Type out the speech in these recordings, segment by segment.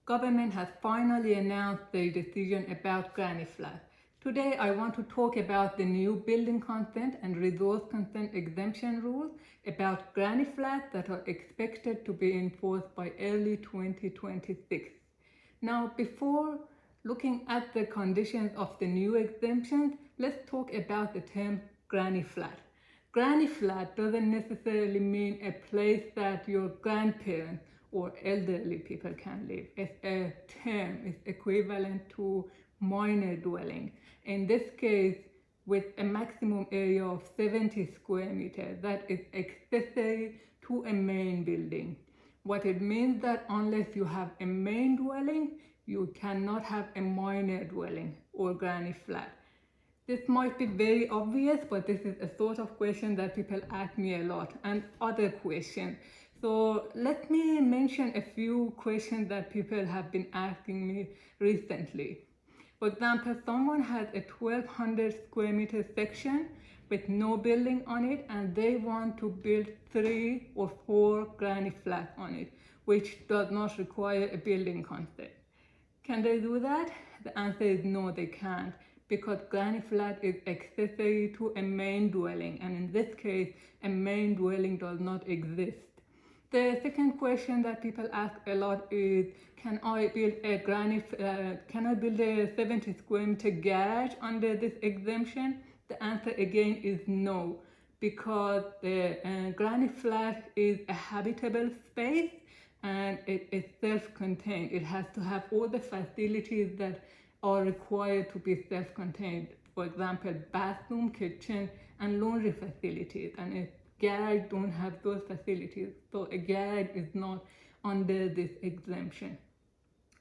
Government has finally announced their decision about granny flat. Today I want to talk about the new building consent and resource consent exemption rules about granny flats that are expected to be enforced by early 2026. Now, before looking at the conditions of the new exemptions, let's talk about the term granny flat. Granny flat doesn't necessarily mean a place that your grandparents or elderly people can live. It's a term, it's equivalent to minor dwelling. In this case, with a maximum area of 70 square meters, that is accessory to a main building. What it means that unless you have a main dwelling, you cannot have a minor dwelling or granny flat. This might be very obvious, but this is a sort of question that people ask me a lot, and other questions. So let me mention a few questions that people have been asking me recently. For example, someone has a 1200 square meter section with no building on it, and they want to build 3 or 4 granny flats on it, which does not require a building consent. Can they do that? The answer is no, they can't, because granny flat is accessory to a main dwelling, and in this case, a main dwelling does not exist. The second question that people ask a lot is, can I build a 70 square meter garage under this exemption? The answer again is no, because the granny flat is a habitable space and it is self-contained. It has to have all the facilities that are required to be self-contained. For example, bathroom, kitchen, and laundry facilities. And a garage don't have those facilities. So a garage is not under this exemption.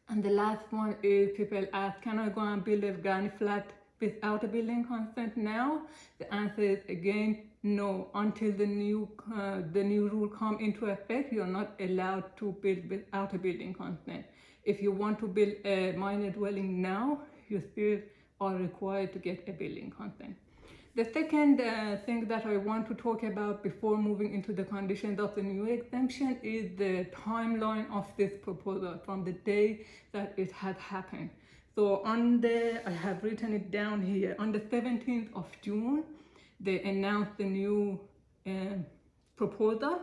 And the last one is people ask, can I go and build a granny flat without a building consent now? The answer is again, no. Until the new rule come into effect, you're not allowed to build without a building consent. If you want to build a minor dwelling now, you still are required to get a building consent. The second thing that I want to talk about before moving into the conditions of the new exemption is the timeline of this proposal from the day that it had happened. So I have written it down here. On the 17th of June, they announced the new proposal,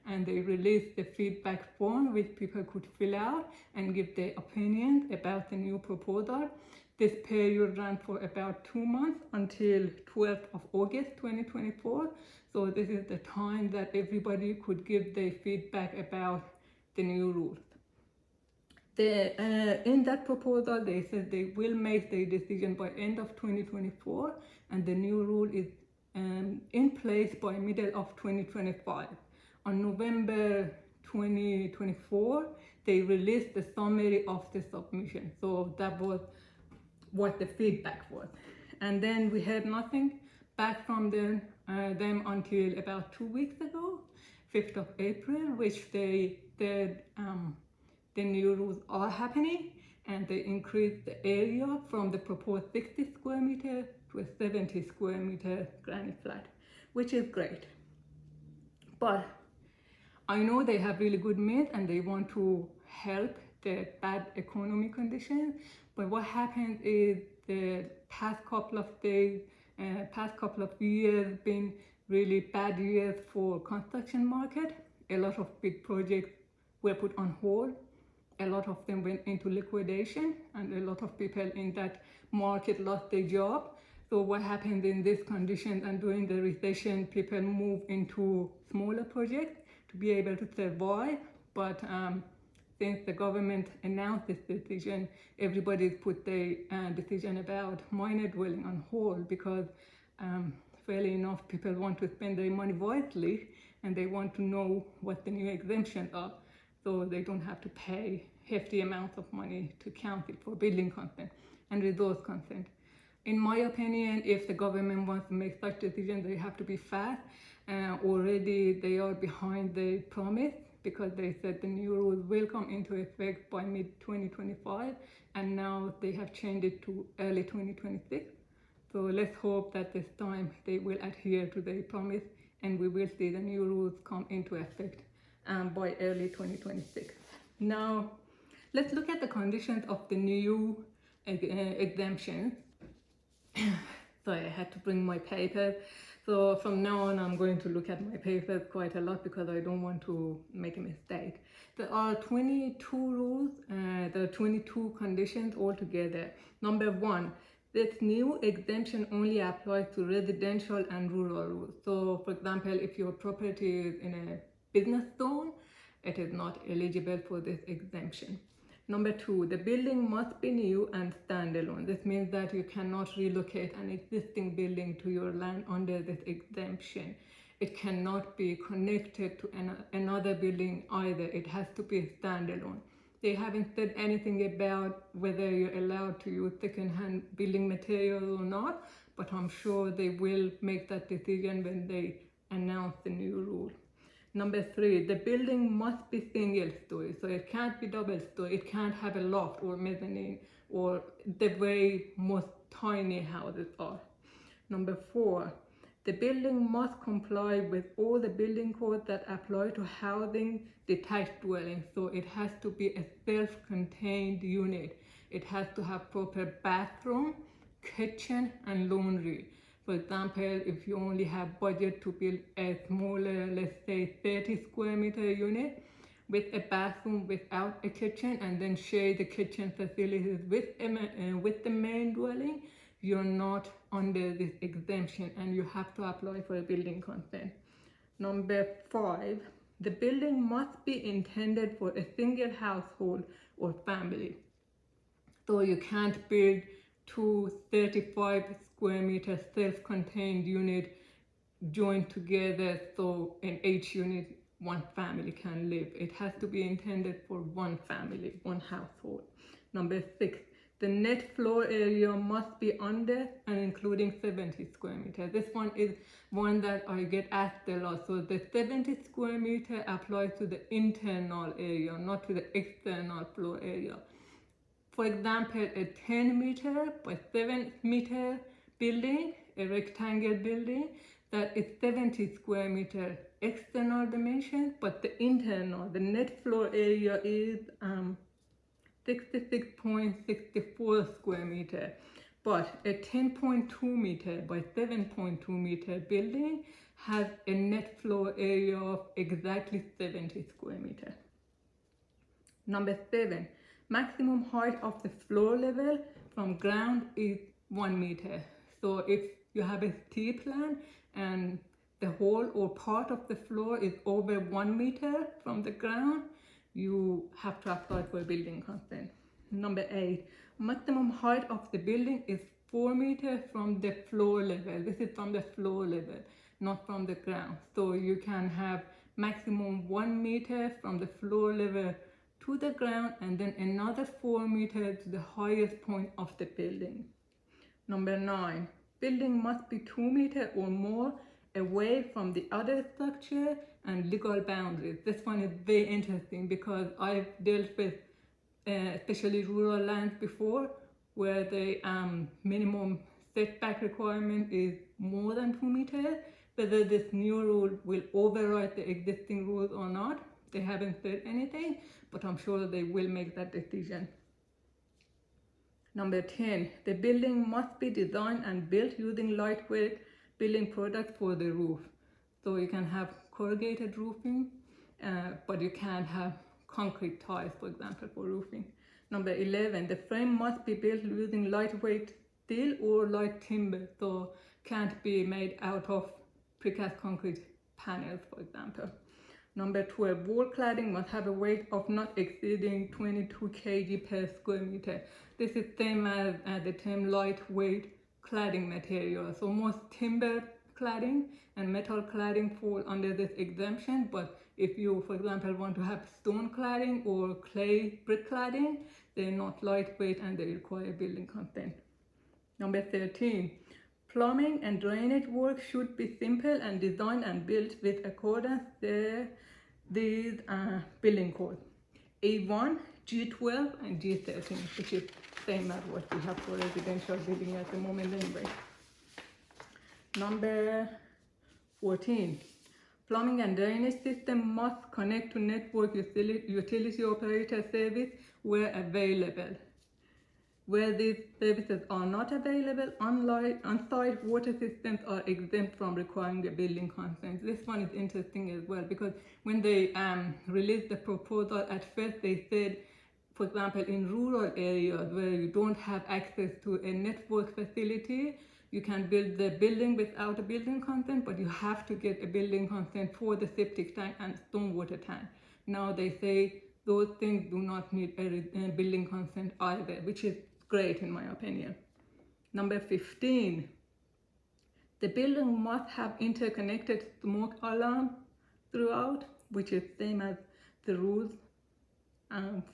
and they released the feedback form which people could fill out and give their opinions about the new proposal. This period ran for about 2 months until 12th of August 2024. So this is the time that everybody could give their feedback about the new rules. In that proposal, they said they will make their decision by end of 2024, and the new rule is in place by middle of 2025. On November 2024, they released the summary of the submission. So that was what the feedback was. And then we heard nothing back from them until about 2 weeks ago, 5th of April, which they said the new rules are happening, and they increased the area from the proposed 60 square meter to a 70 square meter granny flat, which is great. But I know they have really good means and they want to help the bad economy conditions, but what happens is the past couple of years been really bad years for construction market. A lot of big projects were put on hold. A lot of them went into liquidation, and a lot of people in that market lost their job. So what happened in this condition, and during the recession, people move into smaller projects to be able to survive. But since the government announced this decision, everybody's put their decision about minor dwelling on hold, because fairly enough, people want to spend their money wisely, and they want to know what the new exemptions are, so they don't have to pay hefty amounts of money to count it for building consent and resource consent. In my opinion, if the government wants to make such decisions, they have to be fast. Already they are behind the promise, because they said the new rules will come into effect by mid-2025, and now they have changed it to early 2026. So let's hope that this time they will adhere to their promise, and we will see the new rules come into effect by early 2026. Now, Let's look at the conditions of the new exemption. Sorry, I had to bring my paper. So from now on, I'm going to look at my papers quite a lot because I don't want to make a mistake. There are 22 rules, there are 22 conditions altogether. Number 1, this new exemption only applies to residential and rural rules. So for example, if your property is in a business zone, it is not eligible for this exemption. Number 2, the building must be new and standalone. This means that you cannot relocate an existing building to your land under this exemption. It cannot be connected to another building either. It has to be standalone. They haven't said anything about whether you're allowed to use second-hand building material or not, but I'm sure they will make that decision when they announce the new rule. Number 3, the building must be single story, so it can't be double story. It can't have a loft or mezzanine or the way most tiny houses are. Number 4, the building must comply with all the building codes that apply to housing detached dwellings. So it has to be a self-contained unit. It has to have proper bathroom, kitchen, and laundry. For example, if you only have budget to build a smaller, let's say 30 square meter unit with a bathroom without a kitchen and then share the kitchen facilities with the main dwelling, you're not under this exemption and you have to apply for a building consent. Number 5, the building must be intended for a single household or family. So you can't build 2 35 square meter self-contained unit joined together so in each unit one family can live. It has to be intended for one family, one household. Number 6, the net floor area must be under and including 70 square meters. This one is one that I get asked a lot. So the 70 square meter applies to the internal area, not to the external floor area. For example, a 10 meter by 7 meter building, a rectangle building, that is 70 square meter external dimension, but the internal, the net floor area is 66.64 square meter. But a 10.2 meter by 7.2 meter building has a net floor area of exactly 70 square meter. Number 7, maximum height of the floor level from ground is 1 meter. So if you have a steep plan and the whole or part of the floor is over 1 meter from the ground, you have to apply for a building consent. Number 8, maximum height of the building is 4 meters from the floor level. This is from the floor level, not from the ground. So you can have maximum 1 meter from the floor level to the ground and then another 4 meters to the highest point of the building. Number 9, building must be 2 meters or more away from the other structure and legal boundaries. This one is very interesting because I've dealt with especially rural lands before where the minimum setback requirement is more than 2 meters. Whether this new rule will override the existing rules or not, they haven't said anything, but I'm sure they will make that decision. Number 10, the building must be designed and built using lightweight building products for the roof. So you can have corrugated roofing, but you can't have concrete tiles, for example, for roofing. Number 11, the frame must be built using lightweight steel or light timber, so can't be made out of precast concrete panels, for example. Number 12, wall cladding must have a weight of not exceeding 22 kg per square meter. This is same as the term lightweight cladding material. So most timber cladding and metal cladding fall under this exemption, but if you, for example, want to have stone cladding or clay brick cladding, they're not lightweight and they require building consent. Number 13, plumbing and drainage work should be simple and designed and built with accordance to these building codes: A1, G12, and G13, which is same as what we have for residential building at the moment anyway. Number 14, Plumbing and drainage system must connect to network utility operator service where available. Where these services are not available, on-site water systems are exempt from requiring a building consent. This one is interesting as well, because when they released the proposal, at first they said, for example, in rural areas where you don't have access to a network facility, you can build the building without a building consent, but you have to get a building consent for the septic tank and stormwater tank. Now they say those things do not need a building consent either, which is great in my opinion. Number 15, the building must have interconnected smoke alarm throughout, which is same as the rules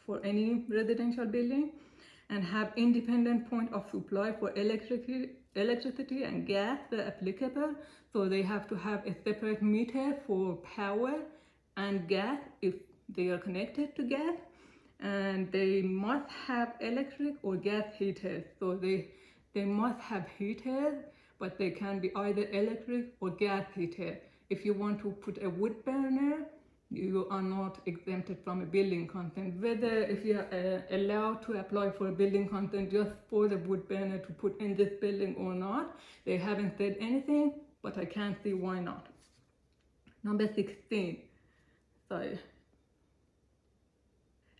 for any residential building, and have independent point of supply for electricity and gas where applicable. So they have to have a separate meter for power and gas if they are connected to gas, and they must have electric or gas heaters. So they must have heaters, but they can be either electric or gas heater. If you want to put a wood burner, you are not exempted from a building consent. Whether if you are allowed to apply for a building consent just for the wood burner to put in this building or not, they haven't said anything, but I can't see why not. Number 16,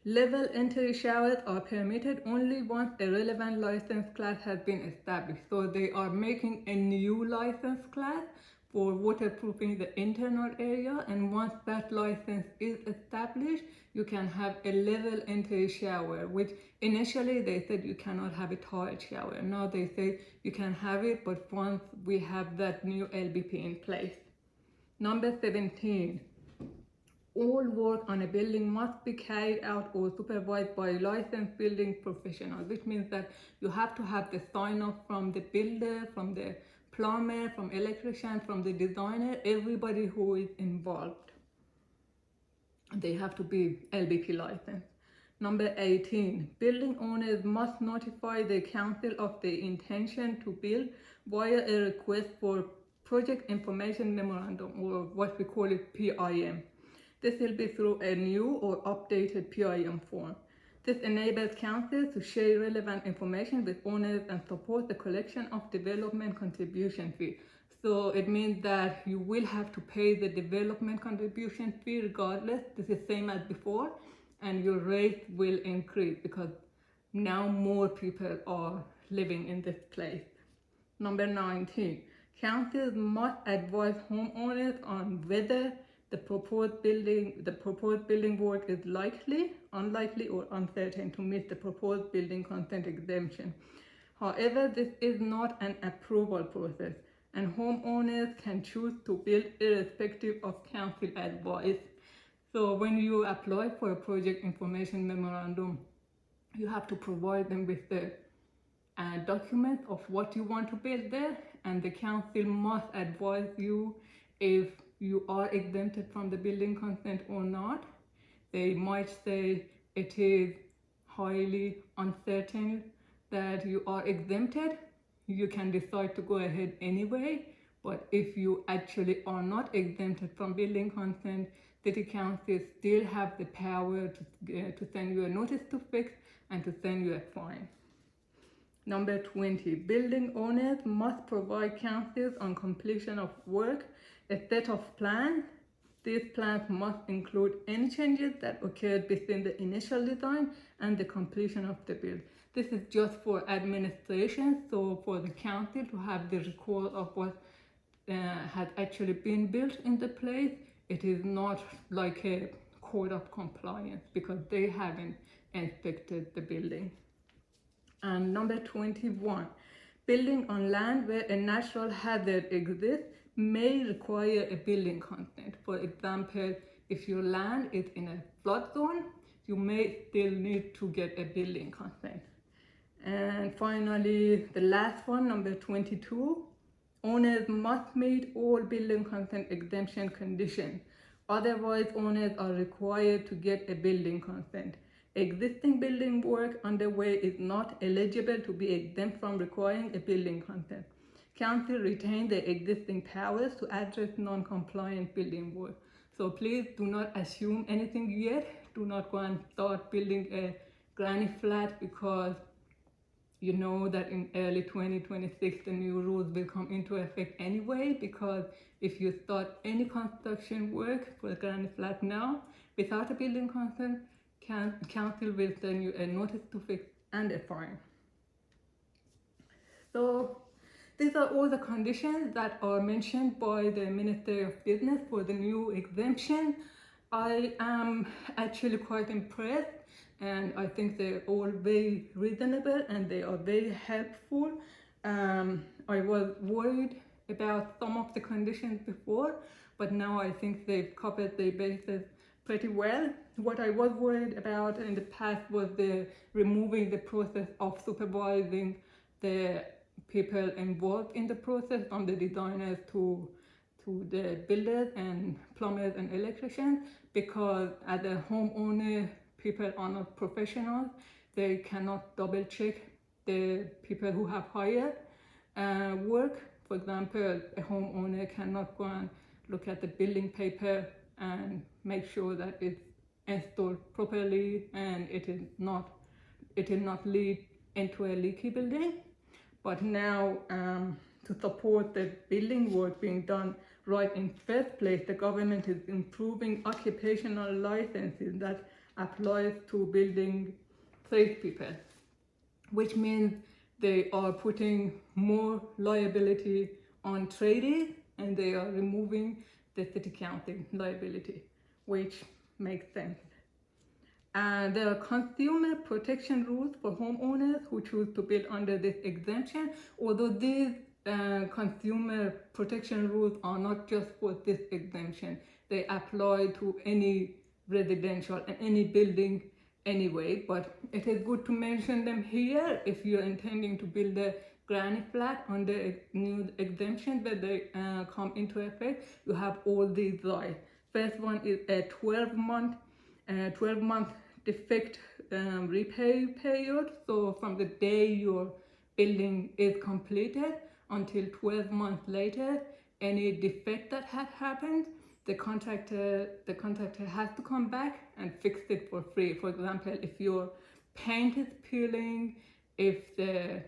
level entry showers are permitted only once a relevant license class has been established. So they are making a new license class for waterproofing the internal area, and once that license is established, you can have a level entry shower, which initially they said you cannot have a tile shower. Now they say you can have it, but once we have that new LBP in place. Number 17, all work on a building must be carried out or supervised by licensed building professionals, which means that you have to have the sign off from the builder, from the plumber, from electrician, from the designer, everybody who is involved. They have to be LBP licensed. Number 18, building owners must notify the council of their intention to build via a request for project information memorandum, or what we call it PIM. This will be through a new or updated PIM form. This enables councils to share relevant information with owners and support the collection of development contribution fee. So it means that you will have to pay the development contribution fee regardless. This is same as before, and your rate will increase because now more people are living in this place. Number 19, councils must advise homeowners on whether the proposed building work is likely, unlikely, or uncertain to meet the proposed building consent exemption. However, this is not an approval process, and homeowners can choose to build irrespective of council advice. So when you apply for a project information memorandum, you have to provide them with the documents of what you want to build there, and the council must advise you if you are exempted from the building consent or not. They might say it is highly uncertain that you are exempted. You can decide to go ahead anyway, but if you actually are not exempted from building consent, city councils still have the power to send you a notice to fix and to send you a fine. Number 20, building owners must provide councils on completion of work a set of plans. These plans must include any changes that occurred between the initial design and the completion of the build. This is just for administration, so for the council to have the record of what has actually been built in the place. It is not like a code of compliance because they haven't inspected the building. And number 21, building on land where a natural hazard exists may require a building consent. For example, if your land is in a flood zone, you may still need to get a building consent. And finally, the last one, number 22, owners must meet all building consent exemption conditions. Otherwise, owners are required to get a building consent. Existing building work underway is not eligible to be exempt from requiring a building consent. Council retain the existing powers to address non-compliant building work. So please do not assume anything yet. Do not go and start building a granny flat, because you know that in early 2026 the new rules will come into effect anyway, because if you start any construction work for a granny flat now without a building consent, council will send you a notice to fix and a fine. So these are all the conditions that are mentioned by the Ministry of Business for the new exemption. I am actually quite impressed, and I think they're all very reasonable and they are very helpful. I was worried about some of the conditions before, but now I think they've covered their bases pretty well. What I was worried about in the past was the removing the process of supervising the people involved in the process, from the designers to the builders and plumbers and electricians, because as a homeowner, people are not professionals. They cannot double check the people who have hired work. For example, a homeowner cannot go and look at the building paper and make sure that it's installed properly and it will not lead into a leaky building. But now, to support the building work being done right in first place, the government is improving occupational licenses that applies to building tradespeople, which means they are putting more liability on tradies and they are removing the city council liability, which makes sense. And there are consumer protection rules for homeowners who choose to build under this exemption, although these consumer protection rules are not just for this exemption. They apply to any residential and any building anyway, but it is good to mention them here if you're intending to build a granny flat under a new exemption that they come into effect. You have all these rights. First one is a 12-month defect repay period. So from the day your building is completed until 12 months later, any defect that had happened, the contractor has to come back and fix it for free. For example, if your paint is peeling, if the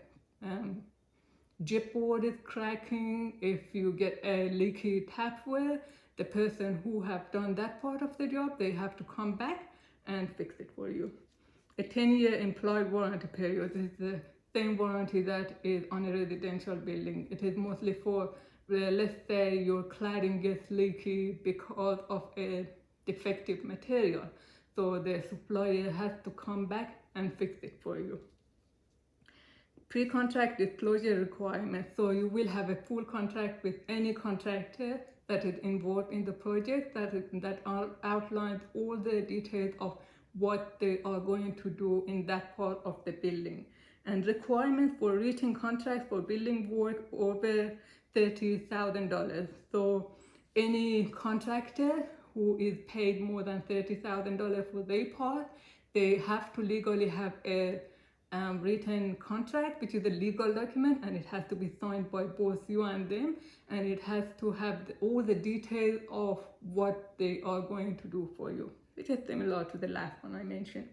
gypboard is cracking, if you get a leaky tapware, the person who have done that part of the job, they have to come back and fix it for you. A 10-year implied warranty period is the same warranty that is on a residential building. It is mostly for, let's say your cladding gets leaky because of a defective material. So the supplier has to come back and fix it for you. Pre-contract disclosure requirements. So you will have a full contract with any contractor that is involved in the project that outlines all the details of what they are going to do in that part of the building. And requirements for reaching contracts for building work over $30,000. So any contractor who is paid more than $30,000 for their part, they have to legally have a written contract, which is a legal document, and it has to be signed by both you and them, and it has to have all the details of what they are going to do for you, which is similar to the last one I mentioned.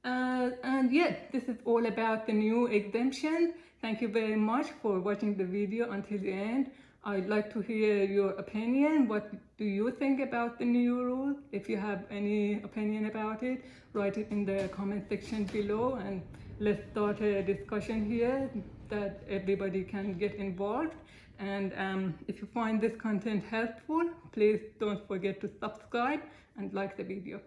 And yeah, this is all about the new exemption. Thank you very much for watching the video until the end. I'd like to hear your opinion. What do you think about the new rules? If you have any opinion about it, write it in the comment section below, and let's start a discussion here that everybody can get involved. And if you find this content helpful, please don't forget to subscribe and like the video.